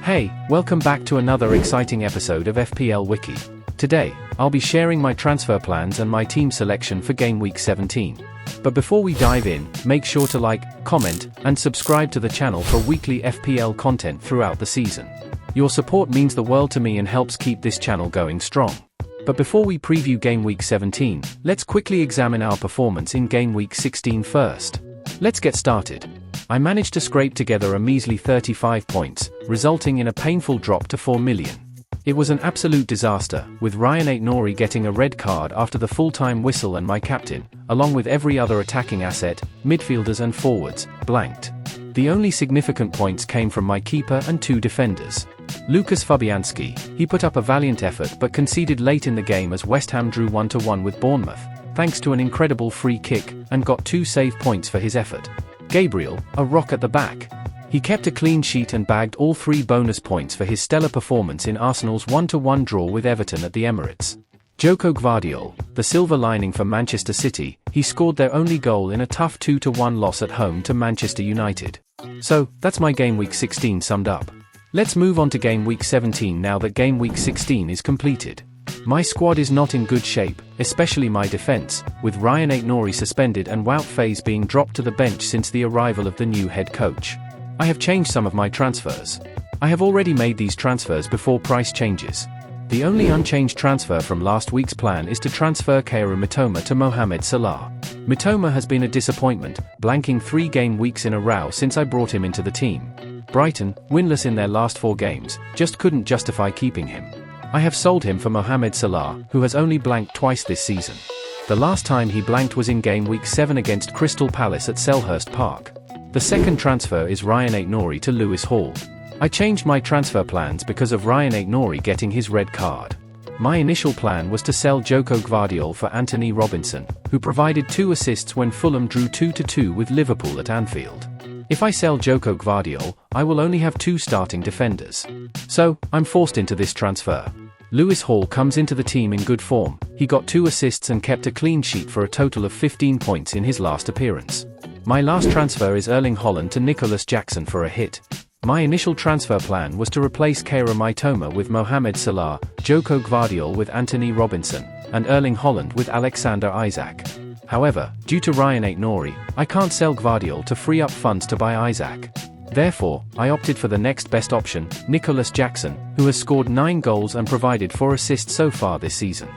Hey, welcome back to another exciting episode of FPL Wiki. Today, I'll be sharing my transfer plans and my team selection for Game Week 17. But before we dive in, make sure to like, comment, and subscribe to the channel for weekly FPL content throughout the season. Your support means the world to me and helps keep this channel going strong. But before we preview Game Week 17, let's quickly examine our performance in Game Week 16 first. Let's get started. I managed to scrape together a measly 35 points, resulting in a painful drop to 4 million. It was an absolute disaster, with Ryan Aït-Nouri getting a red card after the full-time whistle and my captain, along with every other attacking asset, midfielders and forwards, blanked. The only significant points came from my keeper and two defenders. Lucas Fabianski, he put up a valiant effort but conceded late in the game as West Ham drew 1-1 with Bournemouth, thanks to an incredible free kick, and got 2 save points for his effort. Gabriel, a rock at the back. He kept a clean sheet and bagged all 3 bonus points for his stellar performance in Arsenal's 1-1 draw with Everton at the Emirates. Joko Gvardiol, the silver lining for Manchester City, he scored their only goal in a tough 2-1 loss at home to Manchester United. So, that's my Game Week 16 summed up. Let's move on to Game Week 17 now that Game Week 16 is completed. My squad is not in good shape, especially my defense, with Ryan Aït-Nouri suspended and Wout Faes being dropped to the bench since the arrival of the new head coach. I have changed some of my transfers. I have already made these transfers before price changes. The only unchanged transfer from last week's plan is to transfer Kaoru Mitoma to Mohamed Salah. Mitoma has been a disappointment, blanking 3 game weeks in a row since I brought him into the team. Brighton, winless in their last 4 games, just couldn't justify keeping him. I have sold him for Mohamed Salah, who has only blanked twice this season. The last time he blanked was in Game Week 7 against Crystal Palace at Selhurst Park. The second transfer is Ryan Aït-Nouri to Lewis Hall. I changed my transfer plans because of Ryan Aït-Nouri getting his red card. My initial plan was to sell Joko Gvardiol for Anthony Robinson, who provided 2 assists when Fulham drew 2-2 with Liverpool at Anfield. If I sell Joko Gvardiol, I will only have 2 starting defenders. So, I'm forced into this transfer. Lewis Hall comes into the team in good form. He got 2 assists and kept a clean sheet for a total of 15 points in his last appearance. My last transfer is Erling Haaland to Nicholas Jackson for a hit. My initial transfer plan was to replace Kaoru Mitoma with Mohamed Salah, Joko Gvardiol with Anthony Robinson, and Erling Haaland with Alexander Isak. However, due to Ryan Aït-Nouri, I can't sell Gvardiol to free up funds to buy Isak. Therefore, I opted for the next best option, Nicholas Jackson, who has scored 9 goals and provided 4 assists so far this season.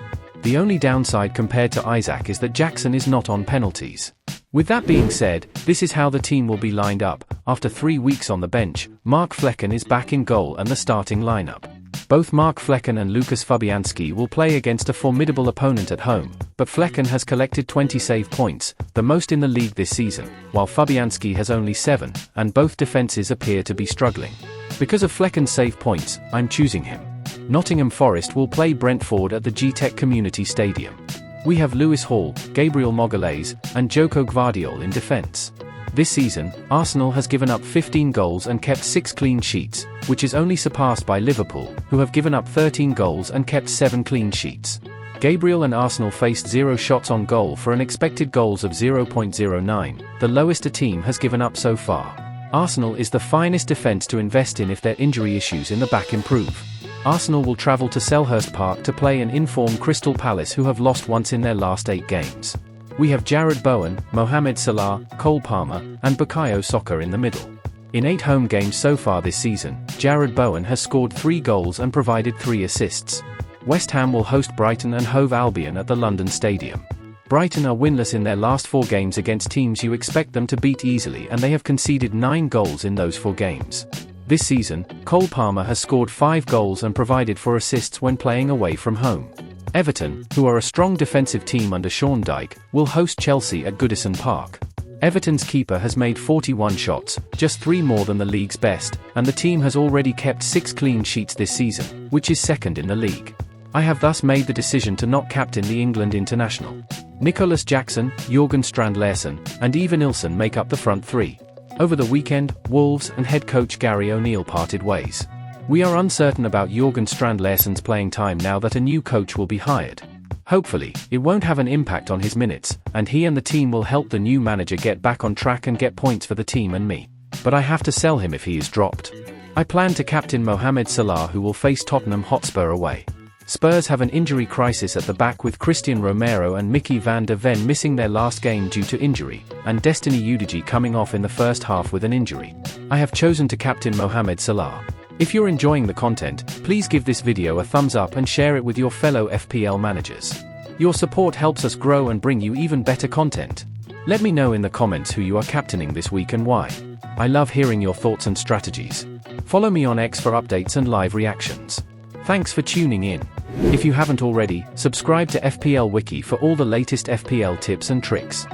The only downside compared to Isak is that Jackson is not on penalties. With that being said, this is how the team will be lined up. After 3 weeks on the bench, Mark Flecken is back in goal and the starting lineup. Both Mark Flecken and Lucas Fabianski will play against a formidable opponent at home, but Flecken has collected 20 save points, the most in the league this season, while Fabianski has only 7, and both defenses appear to be struggling. Because of Flecken's save points, I'm choosing him. Nottingham Forest will play Brentford at the G-Tech Community Stadium. We have Lewis Hall, Gabriel Magalhaes, and Joko Gvardiol in defense. This season, Arsenal has given up 15 goals and kept 6 clean sheets, which is only surpassed by Liverpool, who have given up 13 goals and kept 7 clean sheets. Gabriel and Arsenal faced 0 shots on goal for an expected goals of 0.09, the lowest a team has given up so far. Arsenal is the finest defense to invest in if their injury issues in the back improve. Arsenal will travel to Selhurst Park to play an informed Crystal Palace who have lost once in their last 8 games. We have Jarrod Bowen, Mohamed Salah, Cole Palmer, and Bukayo Saka in the middle. In 8 home games so far this season, Jarrod Bowen has scored 3 goals and provided 3 assists. West Ham will host Brighton and Hove Albion at the London Stadium. Brighton are winless in their last 4 games against teams you expect them to beat easily, and they have conceded 9 goals in those 4 games. This season, Cole Palmer has scored 5 goals and provided 4 assists when playing away from home. Everton, who are a strong defensive team under Sean Dyche, will host Chelsea at Goodison Park. Everton's keeper has made 41 shots, just 3 more than the league's best, and the team has already kept 6 clean sheets this season, which is second in the league. I have thus made the decision to not captain the England international. Nicholas Jackson, Jørgen Strand Larsen, and Eva Nilsson make up the front 3. Over the weekend, Wolves and head coach Gary O'Neill parted ways. We are uncertain about Jørgen Strand Larsen's playing time now that a new coach will be hired. Hopefully, it won't have an impact on his minutes, and he and the team will help the new manager get back on track and get points for the team and me. But I have to sell him if he is dropped. I plan to captain Mohamed Salah, who will face Tottenham Hotspur away. Spurs have an injury crisis at the back with Christian Romero and Mickey van der Ven missing their last game due to injury, and Destiny Udogie coming off in the first half with an injury. I have chosen to captain Mohamed Salah. If you're enjoying the content, please give this video a thumbs up and share it with your fellow FPL managers. Your support helps us grow and bring you even better content. Let me know in the comments who you are captaining this week and why. I love hearing your thoughts and strategies. Follow me on X for updates and live reactions. Thanks for tuning in. If you haven't already, subscribe to FPL Wiki for all the latest FPL tips and tricks.